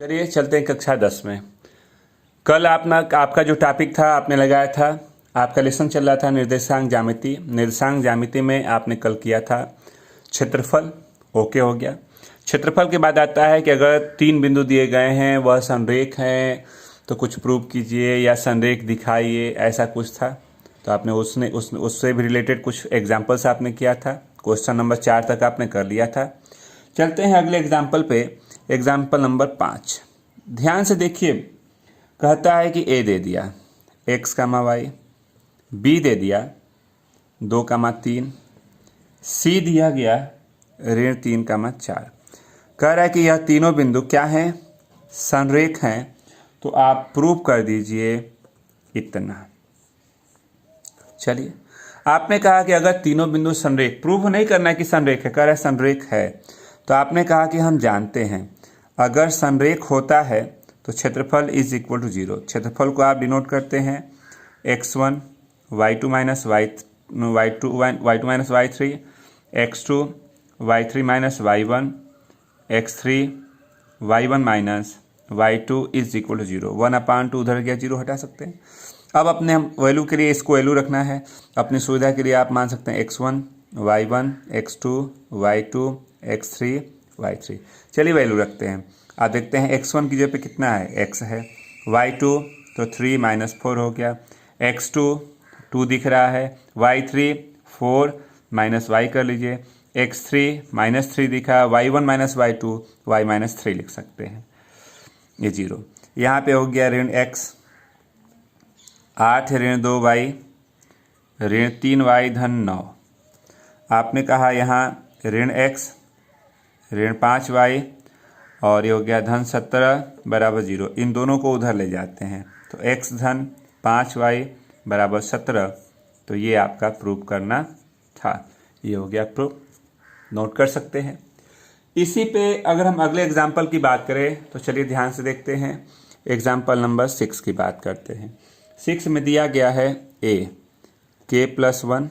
चलिए चलते हैं कक्षा 10 में। कल आपका जो टॉपिक था आपने लगाया था, आपका लेसन चल रहा था निर्देशांक ज्यामिति। निर्देशांक ज्यामिति में आपने कल किया था क्षेत्रफल, ओके हो गया। क्षेत्रफल के बाद आता है कि अगर 3 बिंदु दिए गए हैं, वह संरेख हैं तो कुछ प्रूव कीजिए या संरेख दिखाइए, ऐसा कुछ था। तो आपने उससे भी रिलेटेड कुछ एग्जाम्पल्स आपने किया था। क्वेश्चन नंबर 4 तक आपने कर लिया था। चलते हैं अगले एग्जाम्पल पे, एग्जाम्पल नंबर 5। ध्यान से देखिए, कहता है कि ए दे दिया x, y, बी दे दिया 2, 3, सी दिया गया ऋण 3, 4। कह रहा है कि यह तीनों बिंदु क्या हैं, संरेख हैं। तो आप प्रूव कर दीजिए इतना। चलिए, आपने कहा कि अगर तीनों बिंदु संरेख, प्रूव नहीं करना है कि संरेख है, कह रहा है संरेख है। तो आपने कहा कि हम जानते हैं अगर संरेख होता है तो क्षेत्रफल इज इक्वल टू 0। क्षेत्रफल को आप डिनोट करते हैं x1 y2 minus y2 minus y3, x2 y3 minus y1, x3 y1 minus y2 is equal to 0। 1/2 उधर गया, 0 हटा सकते हैं। अब अपने हम वैल्यू के लिए इसको वैल्यू रखना है। अपनी सुविधा के लिए आप मान सकते हैं x1 y1, x2 y2, x3 y3। चलिए वैल्यू रखते हैं। आप देखते हैं x1 की जगह पे कितना है, x है, y2 तो 3 माइनस 4 हो गया, x2 2 दिख रहा है, y3 4 माइनस y कर लीजिए, x3 माइनस 3 दिखा, y1 minus y2 y minus 3 लिख सकते हैं, ये 0। यहाँ पे हो गया ऋण x 8 ऋण 2y ऋण 3y धन 9। आपने कहा यहाँ ऋण x ऋण 5y और ये हो गया धन 17 बराबर 0। इन दोनों को उधर ले जाते हैं तो x धन 5y बराबर 17। तो ये आपका प्रूव करना था, ये हो गया प्रूफ। नोट कर सकते हैं। इसी पे अगर हम अगले एग्जाम्पल की बात करें तो चलिए ध्यान से देखते हैं। एग्जाम्पल नंबर 6 की बात करते हैं। 6 में दिया गया है a k+1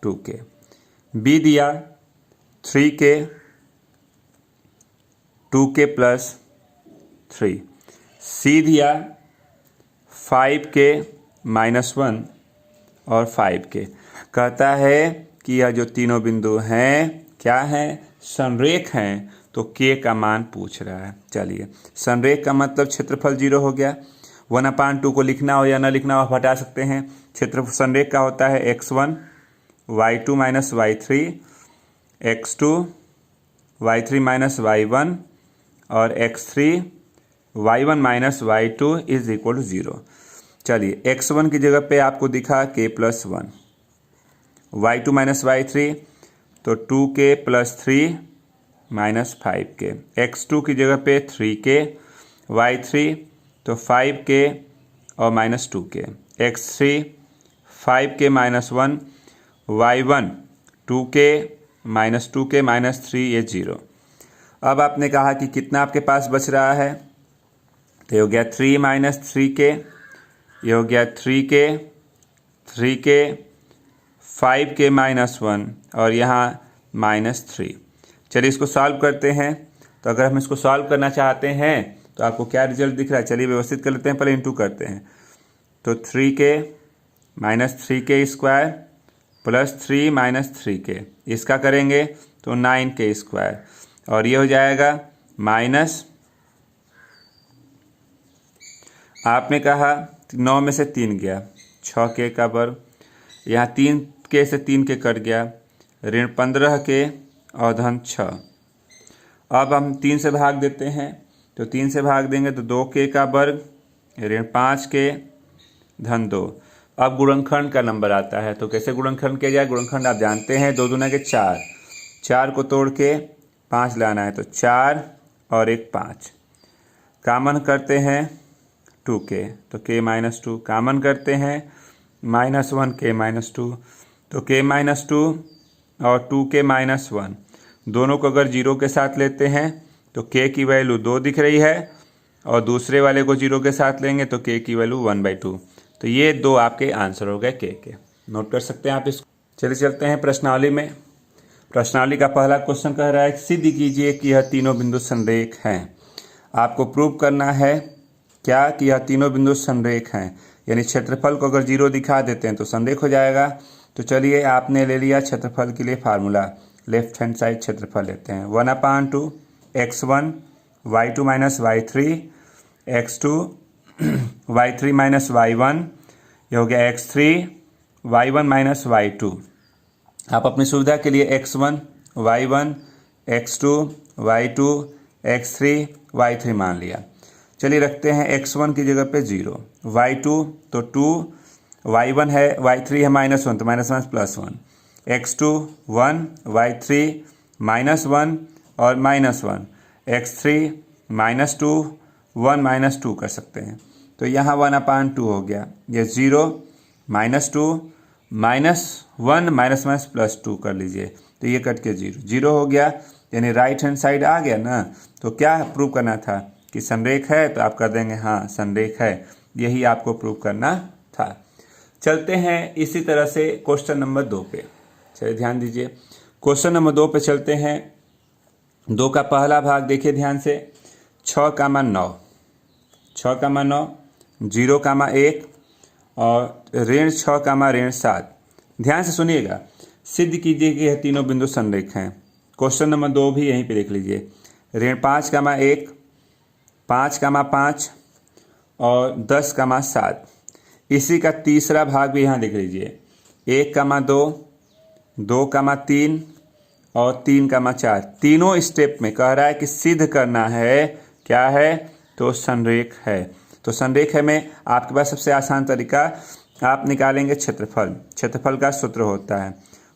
2k, b दिया 3k 2k+3, सी दिया 5k -1 और 5k। कहता है कि यह जो तीनों बिंदु हैं क्या हैं, संरेख हैं। तो k का मान पूछ रहा है। चलिए, संरेख का मतलब क्षेत्रफल 0 हो गया। 1/2 को लिखना हो या ना लिखना हो आप हटा सकते हैं। क्षेत्रफल संरेख का होता है x1 y2 minus y3, x2 y3 minus y1 और x3 y1 minus y2 is equal to 0। चलिए, x1 की जगह पे आपको दिखा k+1, y2 माइनस y3 तो 2k+3 माइनस 5k, x2 की जगह पे 3k, y3 तो 5k और minus 2k, x3 5k -1, y1 2k minus 3, ये 0। अब आपने कहा कि कितना आपके पास बच रहा है, तो ये हो गया 3 माइनस 3k, ये हो गया 3k 5k -1 और यहाँ -3। चलिए इसको सॉल्व करते हैं। तो अगर हम इसको सॉल्व करना चाहते हैं तो आपको क्या रिजल्ट दिख रहा है, चलिए व्यवस्थित कर लेते हैं, पहले इंटू करते हैं। तो 3k -3k square plus 3 minus 3k, इसका करेंगे तो 9k स्क्वायर और ये हो जाएगा माइनस, आपने कहा 9 में से 3 गया 6k का वर्ग, यहाँ 3k से 3k कट गया, ऋण 15k और धन 6। अब हम 3 से भाग देते हैं, तो 3 से भाग देंगे तो 2k का वर्ग ऋण 5k धन 2। अब गुणनखंड का नंबर आता है, तो कैसे गुणनखंड किया जाए। गुणनखंड आप जानते हैं 2 दूना के 4, 4 को तोड़ के 5 लाना है, तो 4 और 1 5। कामन करते हैं 2k, तो k -2 कामन करते हैं -1 k -2, तो k -2 और 2k -1 दोनों को अगर 0 के साथ लेते हैं तो k की वैल्यू 2 दिख रही है और दूसरे वाले को 0 के साथ लेंगे तो k की वैल्यू 1/2। तो ये 2 आपके आंसर हो गए k के। नोट कर सकते हैं आप इसको। चलिए चलते हैं प्रश्नावली में। प्रश्नावली का पहला क्वेश्चन कह रहा है सिद्ध कीजिए कि यह तीनों बिंदु संरेख हैं। आपको प्रूव करना है क्या कि यह तीनों बिंदु संरेख हैं, यानी क्षेत्रफल को अगर 0 दिखा देते हैं तो संरेख हो जाएगा। तो चलिए आपने ले लिया क्षेत्रफल के लिए फार्मूला, लेफ्ट हैंड साइड क्षेत्रफल लेते हैं 1/2 x1 y2 minus y3 x2 y3 minus y1, ये हो गया x3 y1 माइनस y2। आप अपनी सुविधा के लिए x1 y1 x2 y2 x3 y3 मान लिया। चलिए रखते हैं x1 की जगह पे 0, y2 तो 2, y1 है y3 है -1 तो -1 +1, x2 1 y3 -1 और -1, x3 -2 1 -2 कर सकते हैं। तो यहाँ 1/2 हो गया, ये 0 -2 -1 +2 कर लीजिए तो ये कट के 0 हो गया, यानी राइट हैंड साइड आ गया ना। तो क्या प्रूव करना था कि संरेख है, तो आप कर देंगे हाँ संरेख है, यही आपको प्रूव करना था। चलते हैं इसी तरह से क्वेश्चन नंबर 2 पे। चलिए ध्यान दीजिए, क्वेश्चन नंबर 2 पे चलते हैं। 2 का पहला भाग देखिए ध्यान से, 6,9 6,9 0,1 और ऋण 6, ऋण 7। ध्यान से सुनिएगा, सिद्ध कीजिए कि यह तीनों बिंदु संरेख हैं। क्वेश्चन नंबर 2 भी यहीं पे देख लीजिए, ऋण 5,1 5,5 और 10,7। इसी का तीसरा भाग भी यहाँ देख लीजिए, 1,2 2,3 और 3,4। तीनों स्टेप में कह रहा है कि सिद्ध करना है, क्या है, तो संरेख है। तो संरेख है में आपके पास सबसे आसान तरीका, आप निकालेंगे क्षेत्रफल। क्षेत्रफल का सूत्र होता है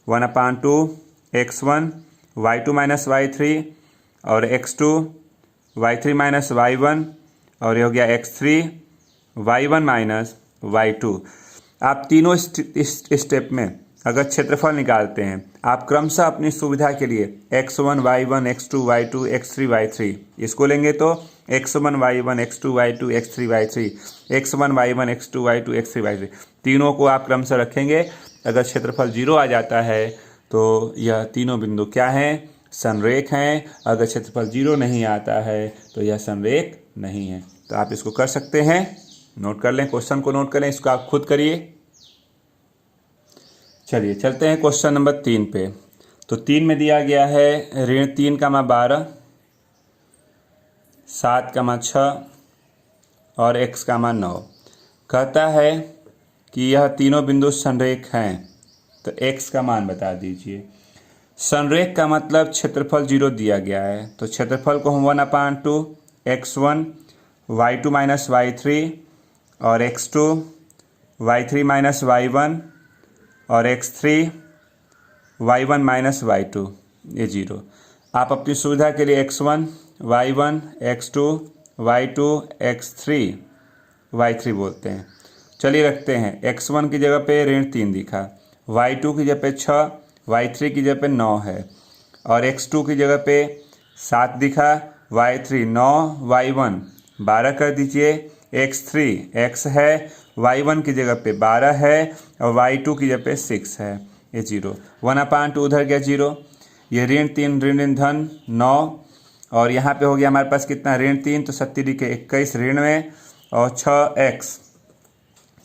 1/2 x1 y2 माइनस y3 और x2 y3 माइनस y1 और ये हो गया x3 y1 माइनस y2। आप तीनों स्टेप में अगर क्षेत्रफल निकालते हैं, आप क्रमशः अपनी सुविधा के लिए x1 y1 x2 y2 x3 y3 इसको लेंगे तो x1 y1 x2 y2 x3 y3 x1 y1 x2 y2 x3 y3 तीनों को आप क्रमशः रखेंगे। अगर क्षेत्रफल 0 आ जाता है तो यह तीनों बिंदु क्या हैं, संरेख हैं। अगर क्षेत्रफल 0 नहीं आता है तो यह संरेख नहीं है। तो आप इसको कर सकते हैं, नोट कर लें, क्वेश्चन को नोट करें, इसको आप खुद करिए। चलिए चलते हैं क्वेश्चन नंबर 3 पे। तो 3 में दिया गया है ऋण 3,12 7,6 और x,9। कहता है कि यह तीनों बिंदु संरेख हैं, तो x का मान बता दीजिए। संरेख का मतलब क्षेत्रफल 0 दिया गया है, तो क्षेत्रफल को हम 1/2 x1 y2 माइनस y3 और x2 y3 माइनस y1 और x3 y1 माइनस y2, ये 0। आप अपनी सुविधा के लिए x1 y1 x2 y2 x3 y3 बोलते हैं। चलिए रखते हैं, x1 की जगह पे ऋण 3 दिखा, y2 की जगह पे 6, y3 की जगह पे 9 है और x2 की जगह पे 7 दिखा, y3 9 y1 12 कर दीजिए, x3 x है, y1 की जगह पे 12 है और y2 की जगह पे 6 है, ये 0। 1/2 उधर गया 0, ये ऋण 3 ऋण धन 9 और यहाँ पे हो गया हमारे पास कितना, ऋण 3 तो 70 के 21 ऋण में और 6x,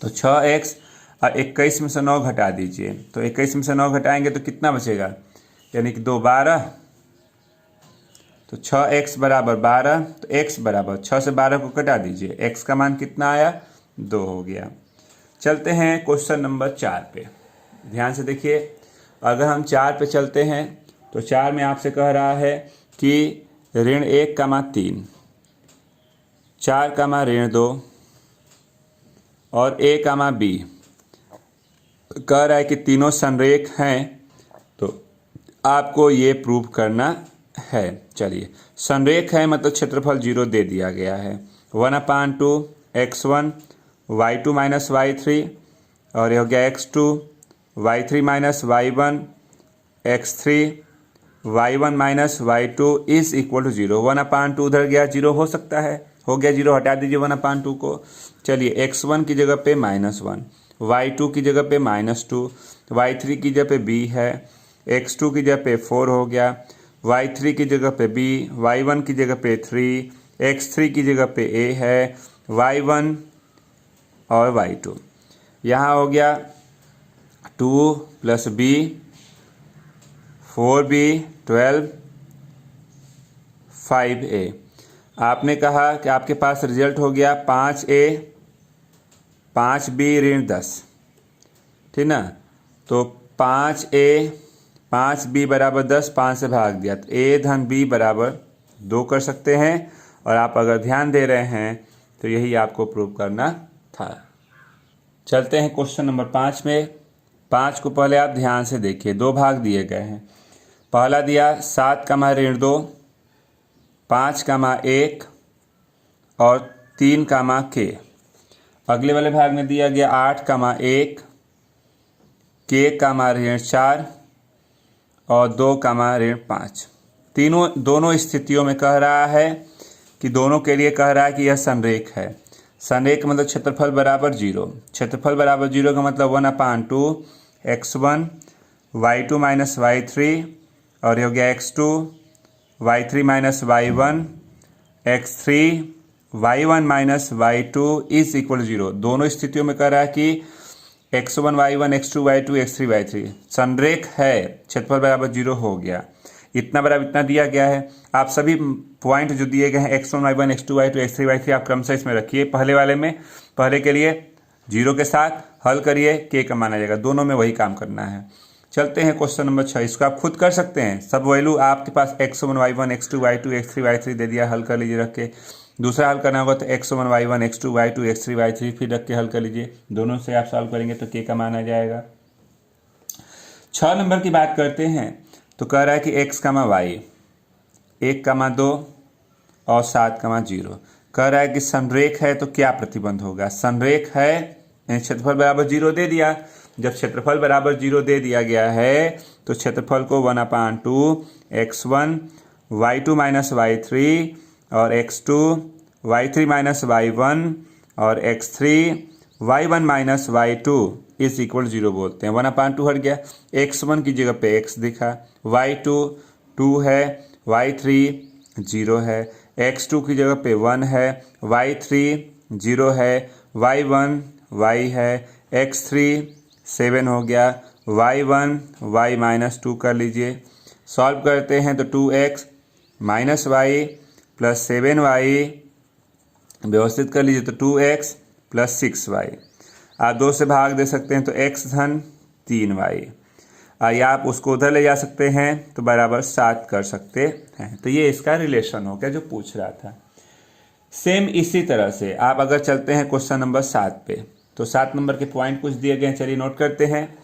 तो 6x और 21 में से 9 घटा दीजिए, तो 21 में से 9 घटाएंगे तो कितना बचेगा, यानी कि 2 12, तो 6x बराबर 12, तो x बराबर 6 से 12 को कटा दीजिए, x का मान कितना आया, 2 हो गया। चलते हैं क्वेश्चन नंबर 4 पे, ध्यान से देखिए। अगर हम 4 पे चलते हैं तो 4 में आपसे कह रहा है कि ऋण 1,3 4, ऋण 2 और a,b कह रहा है कि तीनों संरेख हैं, तो आपको ये प्रूव करना है। चलिए, संरेख है मतलब क्षेत्रफल 0 दे दिया गया है, 1/2 x1 y2 माइनस y3 और ये हो गया x2 y3 minus y1 x3 y1 minus y2 is equal to 0। 1/2 उधर गया 0, हो सकता है, हो गया 0, हटा दीजिए 1/2 को। चलिए x1 की जगह पे -1, y2 की जगह पे -2, y3 की जगह पे b है, x2 की जगह पे 4 हो गया, y3 की जगह पे b, y1 की जगह पे 3, x3 की जगह पे a है, y1 और y2। यहाँ हो गया 2 + b 4b 12 5a। आपने कहा कि आपके पास रिजल्ट हो गया 5a 5b ऋण 10, ठीक ना। तो 5a 5b बराबर 10, 5 से भाग दिया तो a धन b बराबर 2 कर सकते हैं। और आप अगर ध्यान दे रहे हैं तो यही आपको प्रूव करना था। चलते हैं क्वेश्चन नंबर 5 में। 5 को पहले आप ध्यान से देखिए, 2 भाग दिए गए हैं। पहला दिया 7 ऋण 2, 5 1 और 3 k। अगले वाले भाग में दिया गया 8 1 k ऋण 4 और 2 ऋण 5। दोनों स्थितियों में कह रहा है कि दोनों के लिए कह रहा है कि यह संरेख है। संरेख मतलब क्षेत्रफल बराबर 0। क्षेत्रफल बराबर 0 का मतलब 1/2 x1 y2 - y3 और ये हो गया x2 y3 - y1 x3 y1 - y2 is equal 0। दोनों स्थितियों में कह रहा है कि x1 y1 x2 y2 x3 y3 संरेख है, क्षेत्रफल बराबर 0 हो गया। इतना बराबर इतना दिया गया है। आप सभी पॉइंट जो दिए गए हैं x1 y1 x2 y2 x3 y3 आप क्रमशः इसमें रखिए। पहले वाले में पहले के लिए 0 के साथ हल करिए, k का मान आ जाएगा। दोनों में वही काम करना है। चलते हैं क्वेश्चन नंबर 6। इसको आप खुद कर सकते हैं। सब वैल्यू आपके पास x1 y1 x2 y2 x3 y3 दे दिया, हल कर लीजिए रख के। दूसरा हल करना होगा तो x1 y1 x2 y2 x3 y3 फिर रख के हल कर लीजिए। दोनों से आप सॉल्व करेंगे तो k का मान आ जाएगा। 6 नंबर की बात करते हैं तो कह रहा है कि x, y 1, 2 और 7, 0। कह रहा है कि संरेख है तो क्या प्रतिबंध होगा। संरेख है, क्षेत्रफल बराबर 0 दे दिया। जब क्षेत्रफल बराबर 0 दे दिया गया है तो क्षेत्रफल को 1/2 x1 y2 - y3 और x2 y3 - y1 और x3 y1 - y2 is equal 0 बोलते हैं। 1/2 हट गया, x1 की जगह पे x दिखा, y2 2 है, y3 0 है, x2 की जगह पे 1 है, y3 0 है, y1 y है, x3 7 हो गया, y1 y - 2 कर लीजिए। सॉल्व करते हैं तो 2x - y + 7y व्यवस्थित कर लीजिए तो 2x + 6y। आप 2 से भाग दे सकते हैं तो x धन 3y। या आप उसको उधर ले जा सकते हैं तो बराबर 7 कर सकते हैं। तो ये इसका रिलेशन हो गया जो पूछ रहा था। सेम इसी तरह से आप अगर चलते हैं क्वेश्चन नंबर 7 पे तो 7 नंबर के पॉइंट कुछ दिए गए हैं, चलिए नोट करते हैं।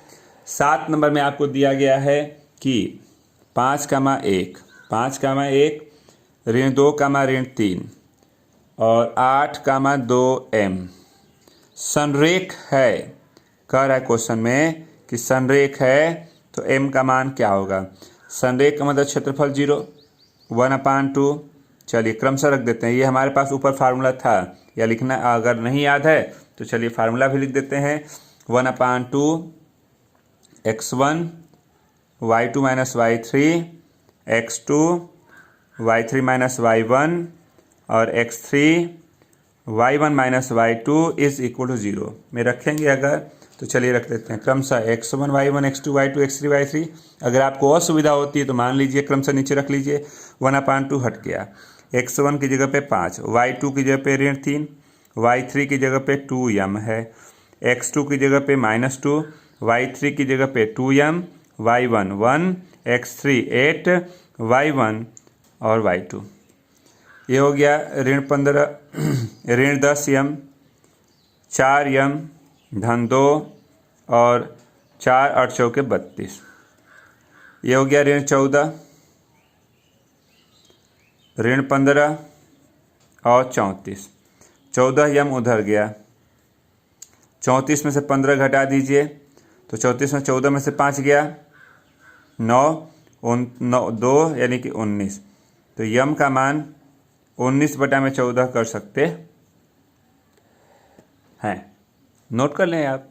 7 नंबर में आपको दिया गया है कि 5, 1 ऋण 2, ऋण 3 और 8, 2 m संरेख है। कह रहा है क्वेश्चन में कि संरेख है तो m का मान क्या होगा। संरेख का मतलब क्षेत्रफल 0 1/2। चलिए क्रमशः रख देते हैं। ये हमारे पास ऊपर फार्मूला था, या लिखना अगर नहीं याद है तो चलिए फार्मूला भी लिख देते हैं। 1/2 x1 y2 - y3 x2 y3 - y1 और x3 y1 - y2 is equal to 0 में रखेंगे अगर तो चलिए रख देते हैं क्रमशः x1 y1 x2 y2 x3 y3। अगर आपको असुविधा होती है तो मान लीजिए क्रमशः नीचे रख लीजिए। 1/2 हट गया, x1 की जगह पे 5, y2 की जगह पे ऋण 3, y3 की जगह पे 2m है, x2 की जगह पे -2, y3 की जगह पे 2m, y1 1, x3 8, y1 और y2। ये हो गया ऋण 15 ऋण 10m 4m धन 2 और 4 8 चौके 32। ये हो गया ऋण 14 ऋण 15 और 34। 14m उधर गया, 34 में से 15 घटा दीजिए तो 34 में 14 में से 5 गया 9 2 यानी कि 19। तो यम का मान 19/14 कर सकते हैं। नोट कर लें आप।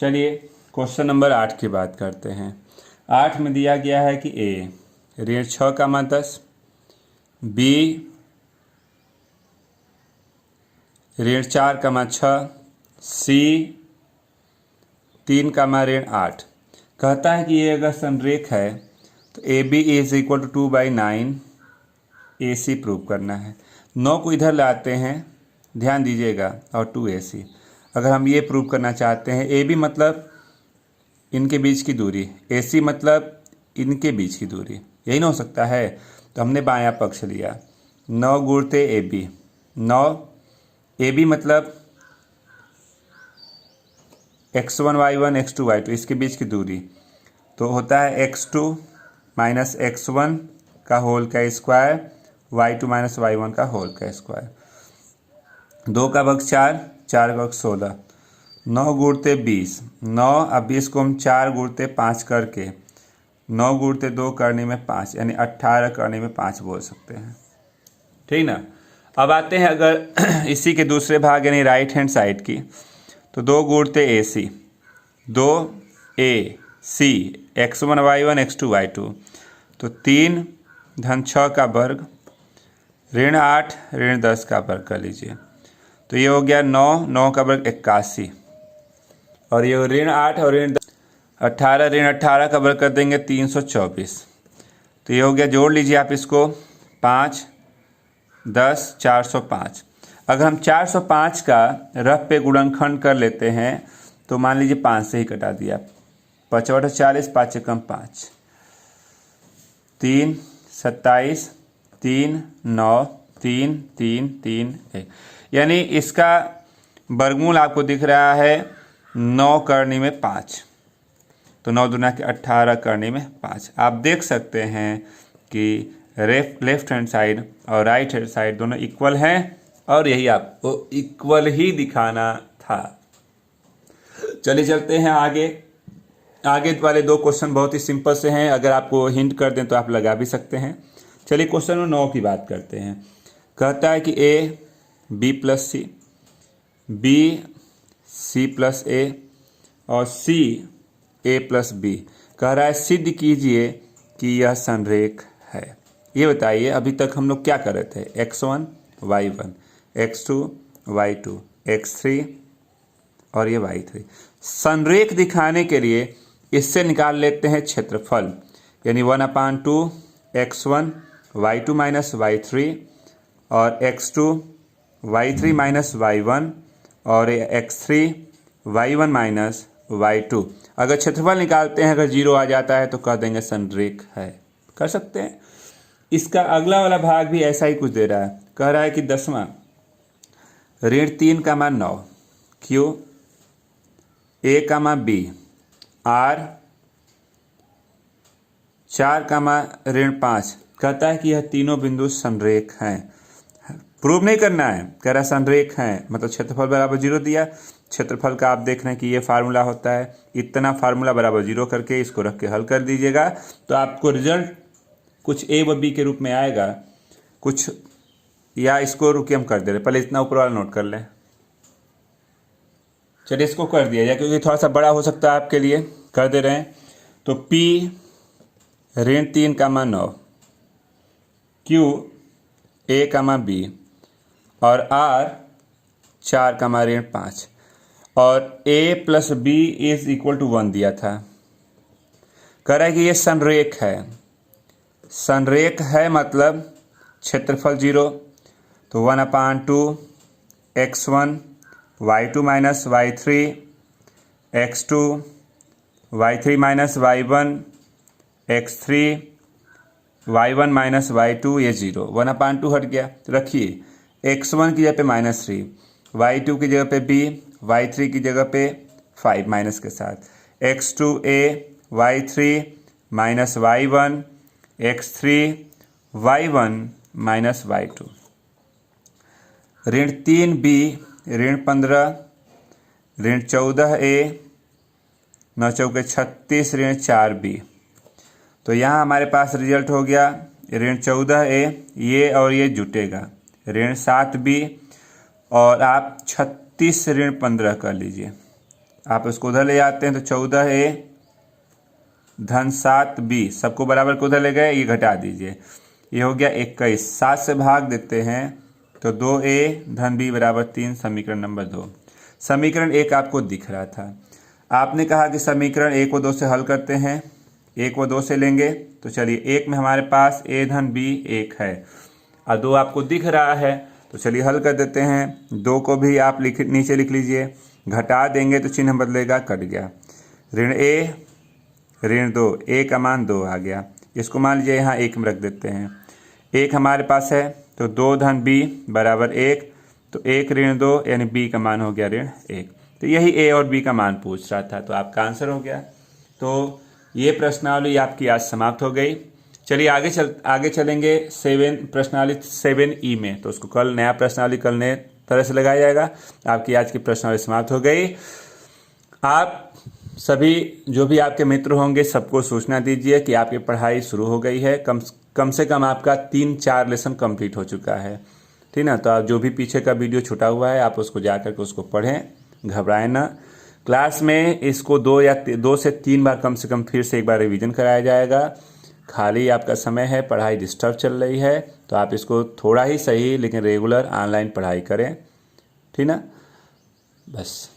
चलिए क्वेश्चन नंबर 8 की बात करते हैं। 8 में दिया गया है कि ए ऋण 6,10, बी ऋण 4,6, सी 3,8। कहता है कि ये अगर संरेख है तो A B is equal to 2/9 A C prove करना है। 9 को इधर लाते हैं, ध्यान दीजिएगा, और 2AC। अगर हम ये प्रूव करना चाहते हैं, ए बी मतलब इनके बीच की दूरी, AC मतलब इनके बीच की दूरी, यही ना हो सकता है। तो हमने बायां पक्ष लिया, 9 गुणते ए बी, 9 ए बी मतलब x1 y1 x2 y2 इसके बीच की दूरी, तो होता है x2 माइनस x1 का होल का स्क्वायर, y2 माइनस y1 का होल का स्क्वायर। 2 का वर्ग 4, 4 का वर्ग 16, 9 गुणते 20, 9 अब 20 को हम 4 गुणते 5 करके 9 गुणते 2 करने में 5 यानी 18 करने में 5 बोल सकते हैं, ठीक ना। अब आते हैं अगर इसी के दूसरे भाग यानी राइट हैंड साइड की, तो 2 गुणते ए सी, 2 ए सी x1 y1 x2 y2, तो 3 धन 6 का वर्ग ऋण 8 ऋण 10 का वर्ग कर लीजिए, तो ये हो गया 9, 9 का वर्ग 81, और ये ऋण 8 और ऋण 18, ऋण 18 का वर्ग कर देंगे 324, तो ये हो गया, जोड़ लीजिए आप इसको, 5 10 405। अगर हम 405 का रफ पे गुणनखंड कर लेते हैं तो मान लीजिए 5 से ही कटा दिया, 5 × 40, 5 × 5, 3 27, 3 9, 3 3 3 1, यानी इसका वर्गमूल आपको दिख रहा है 9 करने में 5, तो 9 दूना के 18 करने में 5। आप देख सकते हैं कि लेफ्ट हैंड साइड और राइट हैंड साइड दोनों इक्वल हैं, और यही आपको इक्वल ही दिखाना था। चलिए चलते हैं आगे। आगे वाले 2 क्वेश्चन बहुत ही सिंपल से हैं, अगर आपको हिंट कर दें तो आप लगा भी सकते हैं। चलिए क्वेश्चन नंबर 9 की बात करते हैं। कहता है कि A B plus C, B C plus A और सी ए प्लस बी। कह रहा है सिद्ध कीजिए कि यह संरेख है। ये बताइए, अभी तक हम लोग क्या कर रहे थे, x1 y1 x2 y2 x3 और ये y3। संरेख दिखाने के लिए इससे निकाल लेते हैं क्षेत्रफल, यानी 1/2 x1 y2 माइनस y3 और x2 y3 माइनस y1 और x3 y1 माइनस y2। अगर क्षेत्रफल निकालते हैं, अगर 0 आ जाता है तो कह देंगे संरेख है। कर सकते हैं। इसका अगला वाला भाग भी ऐसा ही कुछ दे रहा है। कह रहा है कि 10वां ऋण 3,9 क्यू ए बी आर 4 ऋण 5। कहता है कि यह तीनों बिंदु संरेख हैं। प्रूव नहीं करना है, कह रहा है संरेख हैं, मतलब क्षेत्रफल बराबर 0 दिया। क्षेत्रफल का आप देख रहे हैं कि ये फार्मूला होता है, इतना फार्मूला बराबर 0 करके इसको रख के हल कर दीजिएगा, तो आपको रिजल्ट कुछ ए व बी के रूप में आएगा कुछ, या इसको रुके हम कर दे रहे, पहले इतना ऊपर वाला नोट कर लें। चलिए इसको कर दिया जाए क्योंकि थोड़ा सा बड़ा हो सकता है आपके लिए, कर दे रहे हैं। तो P ऋण 3,9 Q A, B और R 4 ऋण 5 और A plus B is equal to 1 दिया था। कह रहा है कि ये संरेख है। संरेख है मतलब क्षेत्रफल 0, तो 1/2 x1 y2 minus y3 x2 y3 minus y1 x3 y1 minus y2, ये 0, 1/2 हट गया। रखिए x1 की जगह पे -3, y2 की जगह पे b, y3 की जगह पे 5 माइनस के साथ, x2a y3 minus y1 x3 y1 minus y2। ऋण 3b ऋण 15 ऋण 14a 9 चौके 36 ऋण 4b। तो यहाँ हमारे पास रिजल्ट हो गया ऋण 14a, ये और ये जुटेगा, ऋण 7b और आप 36 ऋण 15 कर लीजिए, आप उसको उधर ले जाते हैं तो 14a धन 7b, सबको बराबर को उधर ले गए, ये घटा दीजिए, ये हो गया 21। 7 से भाग देते हैं तो 2a धन b बराबर 3, समीकरण नंबर 2। समीकरण 1 आपको दिख रहा था। आपने कहा कि समीकरण 1 व 2 से हल करते हैं, 1 व 2 से लेंगे तो चलिए 1 में हमारे पास a धन b 1 है और 2 आपको दिख रहा है, तो चलिए हल कर देते हैं। 2 को भी आप नीचे लिख लीजिए, घटा देंगे तो चिन्ह बदलेगा, कट गया। ऋण a ऋण 2, a का मान 2 आ गया, इसको मान लीजिए यहाँ 1 में रख देते हैं। 1 हमारे पास है तो 2 धन b बराबर 1, तो 1 ऋण 2 यानी b का मान हो गया ऋण 1। तो यही a और b का मान पूछ रहा था, तो आपका आंसर हो गया। तो ये प्रश्नावली आपकी आज समाप्त हो गई। चलिए आगे चलेंगे प्रश्नावली 7E में, तो उसको कल नया प्रश्नावली कल नए तरह से लगाया जाएगा। आपकी आज की प्रश्नावली समाप्त हो गई। आप सभी जो भी आपके मित्र होंगे सबको सूचना दीजिए कि आपकी पढ़ाई शुरू हो गई है। कम से कम आपका 3-4 लेसन कंप्लीट हो चुका है, ठीक ना। तो आप जो भी पीछे का वीडियो छूटा हुआ है आप उसको जा करके उसको पढ़ें, घबराएं ना। क्लास में इसको 2 से 3 बार कम से कम फिर से एक बार रिवीजन कराया जाएगा। खाली आपका समय है, पढ़ाई डिस्टर्ब चल रही है, तो आप इसको थोड़ा ही सही लेकिन रेगुलर ऑनलाइन पढ़ाई करें, ठीक ना। बस।